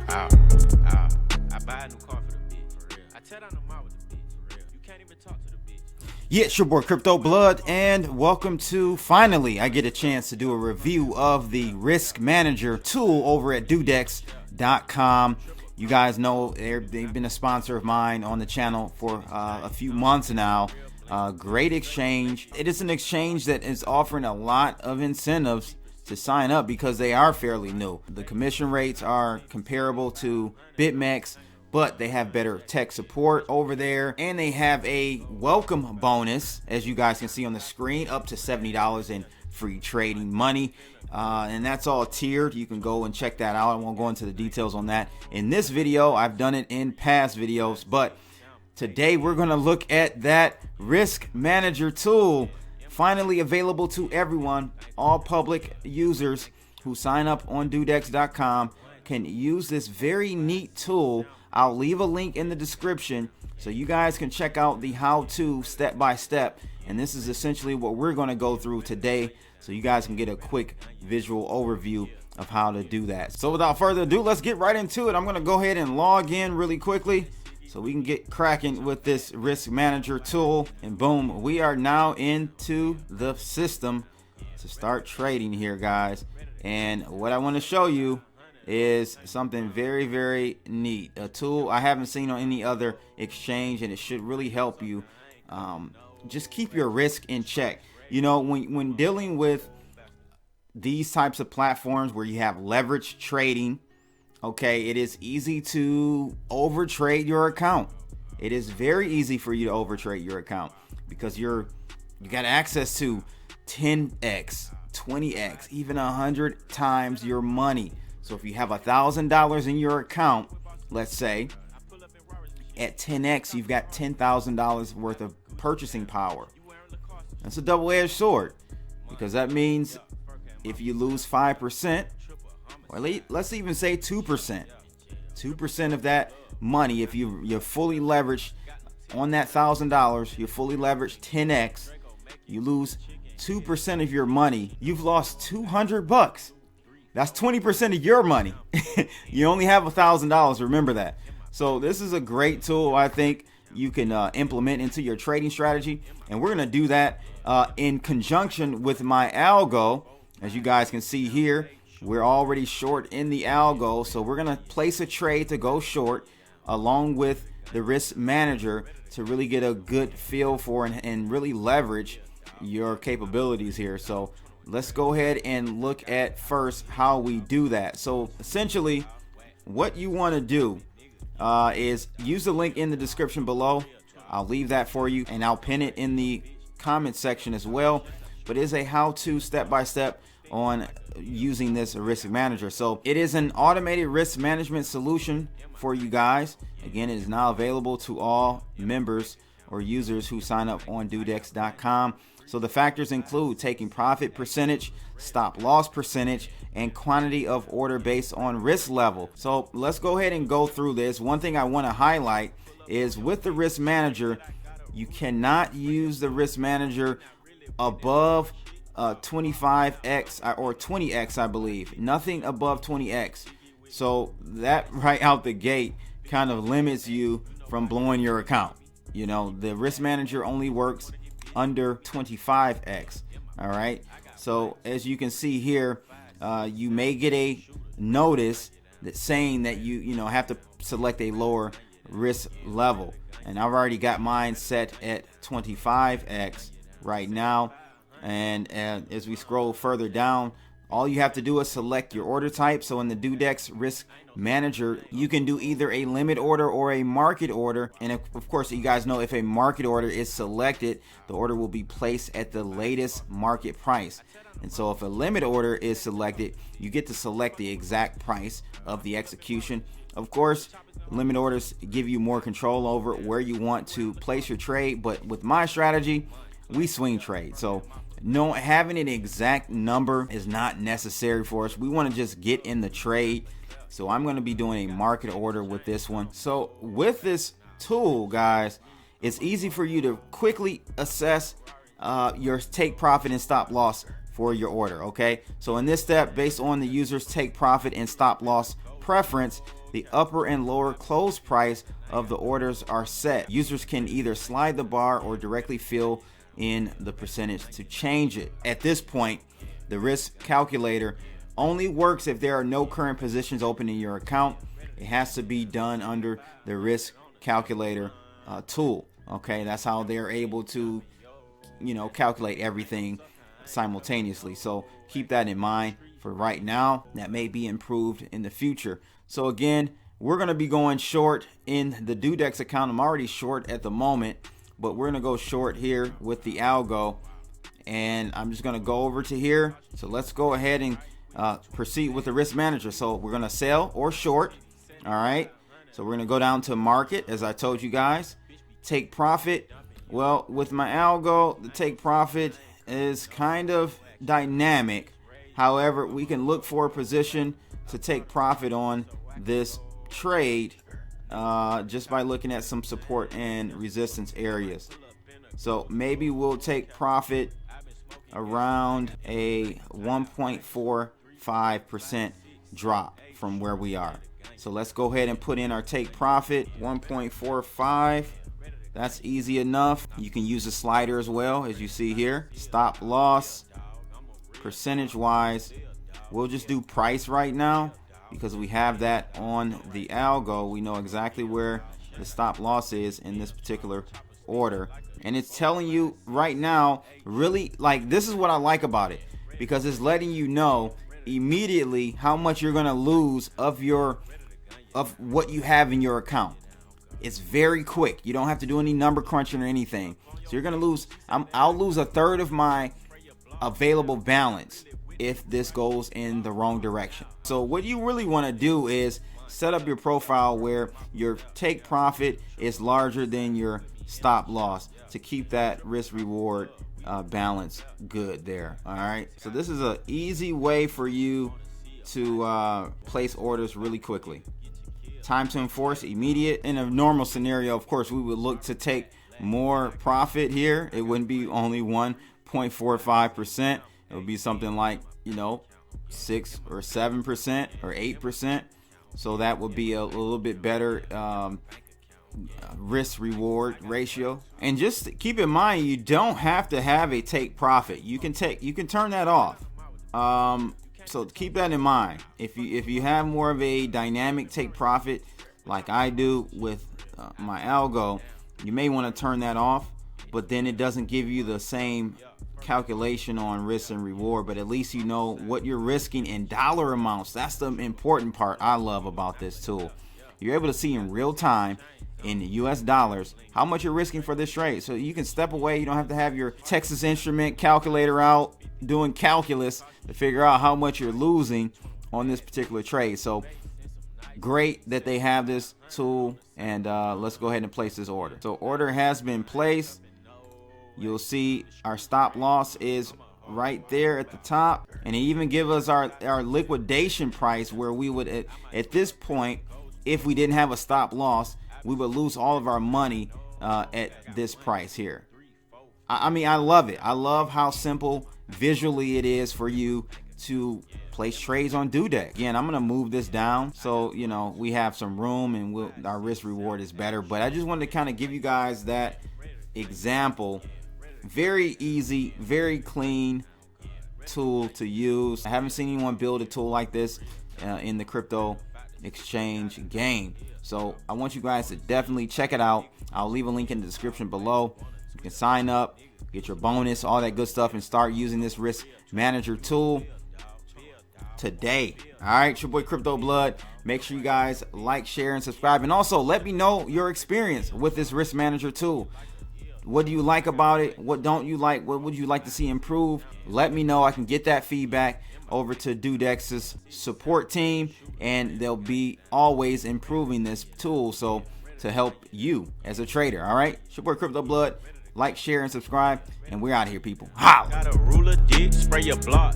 Ow. I buy a new car for the bitch, for real. I tear down the mall with the bitch, for real. You can't even talk to the bitch. Yeah, it's your boy Crypto Blood, and welcome to, finally, I get a chance to do a review of the Risk Manager tool over at DueDEX.com. You guys know they've been a sponsor of mine on the channel for a few months now. Great exchange. It is an exchange that is offering a lot of incentives to sign up because they are fairly new. The commission rates are comparable to BitMEX, but they have better tech support over there, and they have a welcome bonus, as you guys can see on the screen, up to $70 in free trading money. And that's all tiered. You can go and check that out. I won't go into the details on that in this video. I've done it in past videos, but today we're going to look at that Risk Manager tool, finally available to everyone. All public users who sign up on DueDEX.com can use this very neat tool. I'll leave a link in the description so you guys can check out the how-to step-by-step, and this is essentially what we're going to go through today, so you guys can get a quick visual overview of how to do that. So without further ado, let's get right into it. I'm going to go ahead and log in really quickly so we can get cracking with this Risk Manager tool, and boom, we are now into the system to start trading here, guys. And what I want to show you is something very, very neat, a tool I haven't seen on any other exchange, and it should really help you just keep your risk in check. You know, when dealing with these types of platforms where you have leverage trading, okay, it is easy to overtrade your account. It is very easy for you to overtrade your account because you got access to 10x, 20x, even 100 times your money. So if you have $1,000 in your account, let's say, at 10x, you've got $10,000 worth of purchasing power. That's a double-edged sword, because that means if you lose 5%, or let's even say 2% of that money, if you're fully leveraged on that $1,000, you're fully leveraged 10x, you lose 2% of your money, you've lost $200. That's 20% of your money. You only have $1,000. Remember that. So this is a great tool I think you can implement into your trading strategy. And we're going to do that in conjunction with my algo. As you guys can see here, we're already short in the algo. So we're going to place a trade to go short along with the Risk Manager to really get a good feel for and really leverage your capabilities here. So let's go ahead and look at first how we do that. So essentially what you want to do is use the link in the description below. I'll leave that for you, and I'll pin it in the comment section as well. But it's a how-to step-by-step on using this Risk Manager. So it is an automated risk management solution for you guys. Again, it is now available to all members or users who sign up on DueDEX.com. So the factors include taking profit percentage, stop loss percentage, and quantity of order based on risk level. So let's go ahead and go through this. One thing I want to highlight is with the Risk Manager, you cannot use the Risk Manager above 25x or 20x, I believe. Nothing above 20x. So that right out the gate kind of limits you from blowing your account. You know, the Risk Manager only works under 25x. All right, so as you can see here, you may get a notice that saying that you have to select a lower risk level, and I've already got mine set at 25x right now. And as we scroll further down, all you have to do is select your order type. So in the DueDEX Risk Manager, you can do either a limit order or a market order. And of course, you guys know if a market order is selected, the order will be placed at the latest market price. And so if a limit order is selected, you get to select the exact price of the execution. Of course, limit orders give you more control over where you want to place your trade. But with my strategy, we swing trade. So having an exact number is not necessary for us. We want to just get in the trade. So I'm going to be doing a market order with this one. So with this tool, guys, it's easy for you to quickly assess your take profit and stop loss for your order. Okay, so in this step, based on the user's take profit and stop loss preference, the upper and lower close price of the orders are set. Users can either slide the bar or directly fill in the percentage to change it. At this point, the risk calculator only works if there are no current positions open in your account. It has to be done under the risk calculator tool. Okay, that's how they're able to, calculate everything simultaneously. So keep that in mind for right now. That may be improved in the future. So again, we're going to be going short in the DueDEX account. I'm already short at the moment, but we're going to go short here with the algo. And I'm just going to go over to here. So let's go ahead and proceed with the risk manager. So we're going to sell or short. All right. So we're going to go down to market, as I told you guys. Take profit. Well, with my algo, the take profit is kind of dynamic. However, we can look for a position to take profit on this trade just by looking at some support and resistance areas. So maybe we'll take profit around a 1.45% drop from where we are. So let's go ahead and put in our take profit, 1.45. That's easy enough. You can use a slider as well, as you see here. Stop loss, percentage wise, we'll just do price right now because we have that on the algo. We know exactly where the stop loss is in this particular order. And it's telling you right now, really, like, this is what I like about it, because it's letting you know immediately how much you're going to lose of what you have in your account. It's very quick. You don't have to do any number crunching or anything. So you're going to lose, I'll lose a third of my available balance if this goes in the wrong direction. So what you really want to do is set up your profile where your take profit is larger than your stop loss to keep that risk reward balance good there. All right. So this is an easy way for you to place orders really quickly. Time to enforce immediate. In a normal scenario, of course, we would look to take more profit here. It wouldn't be only 1.45%. It would be something like, 6 or 7% or 8%. So that would be a little bit better risk reward ratio. And just keep in mind, you don't have to have a take profit. You can turn that off. So keep that in mind. If you have more of a dynamic take profit like I do with my algo, you may want to turn that off, but then it doesn't give you the same calculation on risk and reward, but at least you know what you're risking in dollar amounts. That's the important part I love about this tool. You're able to see in real time in US dollars how much you're risking for this trade. So you can step away. You don't have to have your Texas Instrument calculator out doing calculus to figure out how much you're losing on this particular trade. So great that they have this tool, and let's go ahead and place this order. So order has been placed. You'll see our stop loss is right there at the top, and it even give us our liquidation price, where we would at this point, if we didn't have a stop loss, we would lose all of our money at this price here. I mean, I love it. I love how simple visually it is for you to place trades on DueDEX. Again, I'm going to move this down so, we have some room and our risk reward is better. But I just wanted to kind of give you guys that example. Very easy, very clean tool to use. I haven't seen anyone build a tool like this in the crypto exchange game. So I want you guys to definitely check it out. I'll leave a link in the description below. You can sign up, get your bonus, all that good stuff, and start using this risk manager tool today. All right, it's your boy Crypto Blood. Make sure you guys like, share, and subscribe. And also let me know your experience with this risk manager tool. What do you like about it? What don't you like? What would you like to see improve? Let me know. I can get that feedback over to DueDEX's support team, and they'll be always improving this tool so to help you as a trader. All right, it's your boy Crypto Blood. Like, share, and subscribe, and we're out of here, people. Holla! Got a ruler, dick, spray your block.